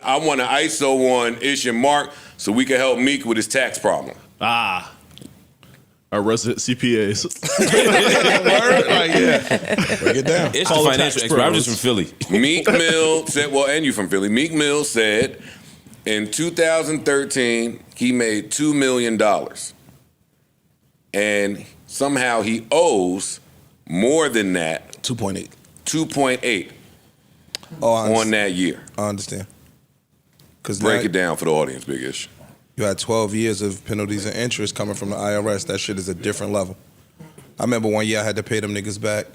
I want an ISO on Ish and Mark so we can help Meek with his tax problem. Our resident CPAs. Word? Like, yeah. Break it down. It's the financial expert. I'm just from Philly. Meek Mill said, well, and you from Philly. Meek Mill said in 2013 he made $2 million. And somehow he owes more than that. 2.8. 2.8 on that year. I understand. Break it down for the audience, Big Ish. You had 12 years of penalties and interest coming from the IRS. That shit is a different level. I remember one year I had to pay them niggas back.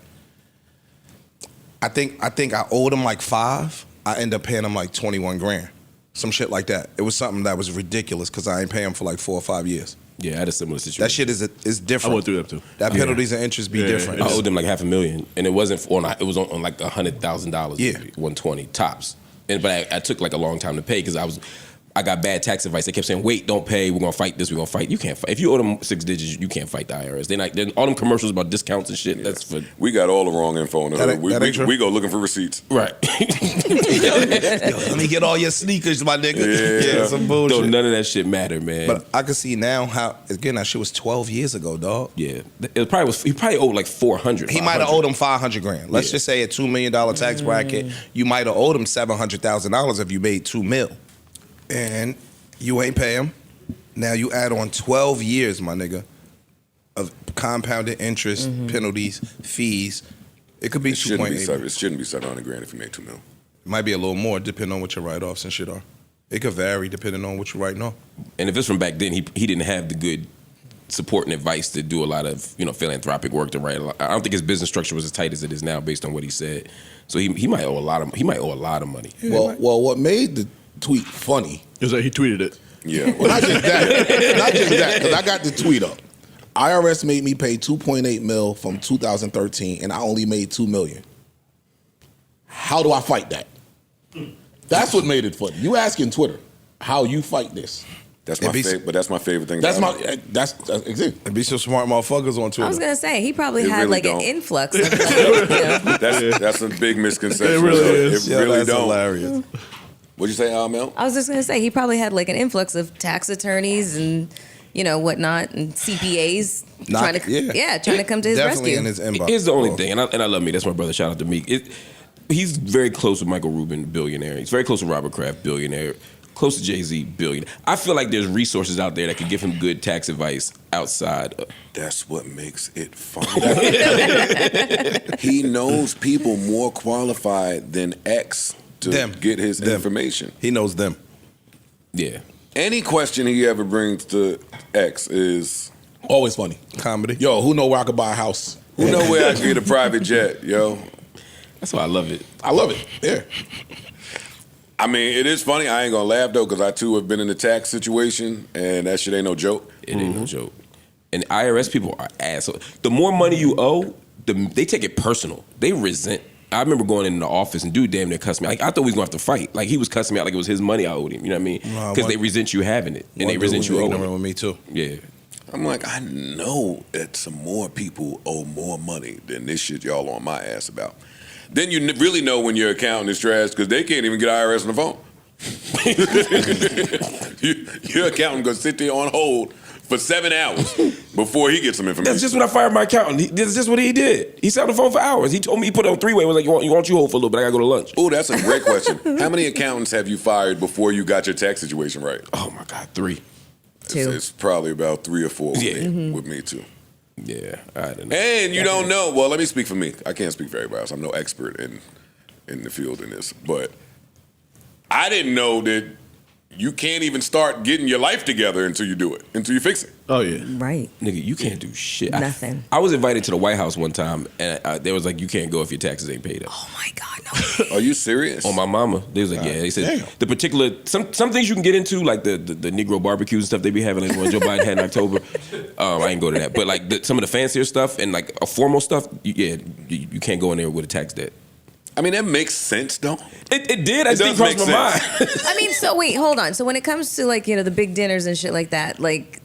I think I owed them like 5. I ended up paying them like 21 grand. Some shit like that. It was something that was ridiculous because I ain't paying them for like 4 or 5 years. Yeah, I had a similar situation. That shit is different. I went through that too. That penalties and interest be different. I owed them like $500,000, and it wasn't it was on like $100,000. Yeah, 120 tops. But I took like a long time to pay because I got bad tax advice. They kept saying, "Wait, don't pay. We're gonna fight this. We're gonna fight." You can't fight if you owe them 6 digits. You can't fight the IRS. They're all them commercials about discounts and shit. Yeah. That's for we got all the wrong info in the hood. We go looking for receipts. Right. Yo, let me get all your sneakers, my nigga. Yeah, some bullshit. Don't none of that shit matter, man. But I can see now how again that shit was 12 years ago, dog. Yeah, he probably owed like 400. He might have owed him 500 grand. Let's just say a $2 million tax bracket. You might have owed him $700,000 if you made $2 million, and you ain't pay him. Now you add on 12 years, my nigga, of compounded interest, penalties, fees. It could be 2.8. It shouldn't be 700 grand if you make $2 million. It might be a little more depending on what your write-offs and shit are. It could vary depending on what you're writing off. And if it's from back then, he didn't have the good support and advice to do a lot of philanthropic work to write. I don't think his business structure was as tight as it is now, based on what he said. So he might owe a lot of money. Well, what made the tweet funny is that he tweeted it. Yeah. Well, not just that, because I got the tweet up. IRS made me pay 2.8 mil from 2013, and I only made 2 million. How do I fight that? That's what made it funny. You asking Twitter how you fight this? That's my favorite. But that's my favorite thing. That's exactly. It'd be some smart motherfuckers on Twitter. I was gonna say he probably had really like don't. an influx. Of like, That's a big misconception. It really is. It really that's don't. hilarious. What'd you say, Mel? I was just gonna say he probably had like an influx of tax attorneys and whatnot and CPAs trying to come to his Definitely rescue. in his inbox. Here's the only thing, and I love Meek. That's my brother. Shout out to Meek. He's very close with Michael Rubin, billionaire. He's very close with Robert Kraft, billionaire. Close to Jay-Z, billionaire. I feel like there's resources out there that could give him good tax advice outside. That's what makes it fun. He knows people more qualified than X to get his information. He knows them. Yeah. Any question he ever brings to X is always funny. Comedy. Yo, who know where I could buy a house? Who know where I can get a private jet, yo? That's why I love it. I love it. Yeah. I mean, it is funny. I ain't gonna laugh though, because I too have been in a tax situation, and that shit ain't no joke. It ain't no joke. And IRS people are assholes. The more money you owe, they take it personal. They resent. I remember going in the office and dude damn near cussed me. Like I thought we was gonna have to fight. Like he was cussing me out like it was his money I owed him. You know what I mean? Because they resent you having it, and they resent you owing it. With me too. Yeah. I'm like, I know that some more people owe more money than this shit y'all on my ass about. Then you really know when your accountant is trash because they can't even get IRS on the phone. Your accountant gonna sit there on hold for 7 hours before he gets some information. That's just when I fired my accountant. That's just what he did. He sat on the phone for hours. He told me he put it on 3-way. Was like, you want you hold for a little bit? I gotta go to lunch. Oh, that's a great question. How many accountants have you fired before you got your tax situation right? Oh my God, 3. It's probably about 3 or 4 with me too. Yeah, I don't know. And you don't know. Well, let me speak for me. I can't speak for everybody else. I'm no expert in the field in this, but I didn't know that you can't even start getting your life together until you do it, until you fix it. Oh yeah, right. Nigga, you can't do shit. Nothing. I was invited to the White House one time, and they was like, you can't go if your taxes ain't paid up. Oh my God, no. Are you serious? On my mama. They was like, yeah. They said the particular some things you can get into, like the Negro barbecues and stuff they be having, like what Joe Biden had in October. I ain't go to that, but like some of the fancier stuff and like a formal stuff, you can't go in there with a tax debt. I mean, that makes sense, though. It did. I think crossed my mind. I mean, so wait, hold on. So when it comes to like the big dinners and shit like that, like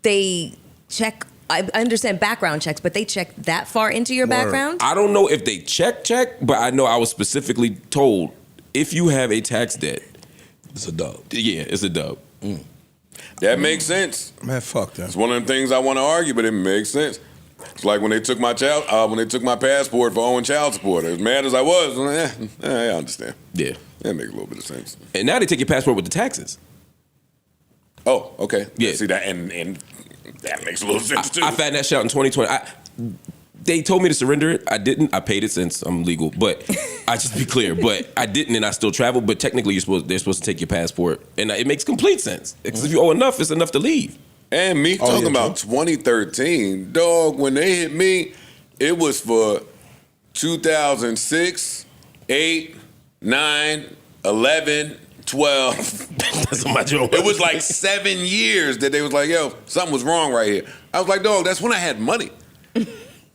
they check. I understand background checks, but they check that far into your background? I don't know if they check, but I know I was specifically told if you have a tax debt, It's a dub. Yeah, it's a dub. That makes sense. Man, fuck that. It's one of them things I want to argue, but it makes sense. It's like when they took my passport for owing child support. As mad as I was, I understand. Yeah. That makes a little bit of sense. And now they take your passport with the taxes. Oh, okay. Yeah. See that, and that makes a little sense too. I found that shit out in 2020. They told me to surrender it. I didn't. I paid it since I'm legal. But I just be clear. But I didn't, and I still traveled. But technically, they're supposed to take your passport, and it makes complete sense. Because if you owe enough, it's enough to leave. And me talking about 2013, dog. When they hit me, it was for 2006, 8, 9, 11, 12. That's my joke. It was like 7 years that they was like, yo, something was wrong right here. I was like, dog, that's when I had money.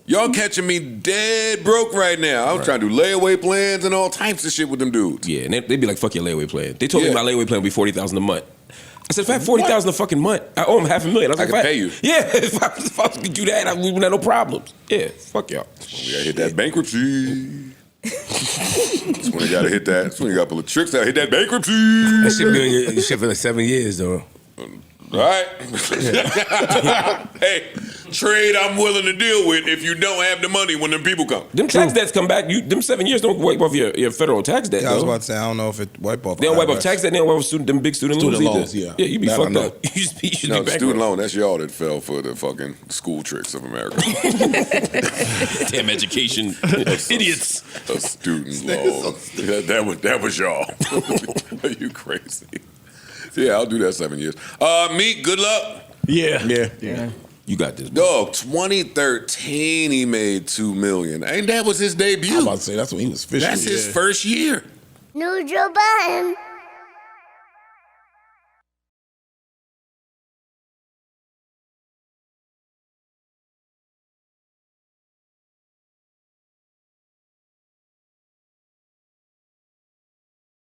Y'all catching me dead broke right now. I was trying to do layaway plans and all types of shit with them dudes. Yeah, and they'd be like, fuck your layaway plan. They told me my layaway plan would be $40,000 a month. I said, if I had $40,000 a fucking month, I owe them $500,000. I was like, could pay you. Yeah, if I could do that, I wouldn't have no problems. Yeah, fuck y'all. We gotta hit that bankruptcy. That's when you gotta hit that. That's when you gotta pull the tricks out. Hit that bankruptcy. That shit be on your shit for like 7 years, though. All right. Hey, trade I'm willing to deal with if you don't have the money when them people come. Them tax debts come back. Them 7 years don't wipe off your federal tax debt. Yeah, I was though. about to say, I don't know if it wipe off. They don't wipe off tax debt. They don't wipe off them big student loans loans, either. yeah. You be That I fucked know. up. You should be No, the bankrupt. student loan, that's y'all that fell for the fucking school tricks of America. Damn education. Idiots. A student loan. That was y'all. Are you crazy? Yeah, I'll do that 7 years. Meek, good luck. Yeah. You got this, bro. Dog, 2013 he made $2 million. Ain't that was his I was debut? about to say that's when he was fishing. That's his first year. New Joe Budden.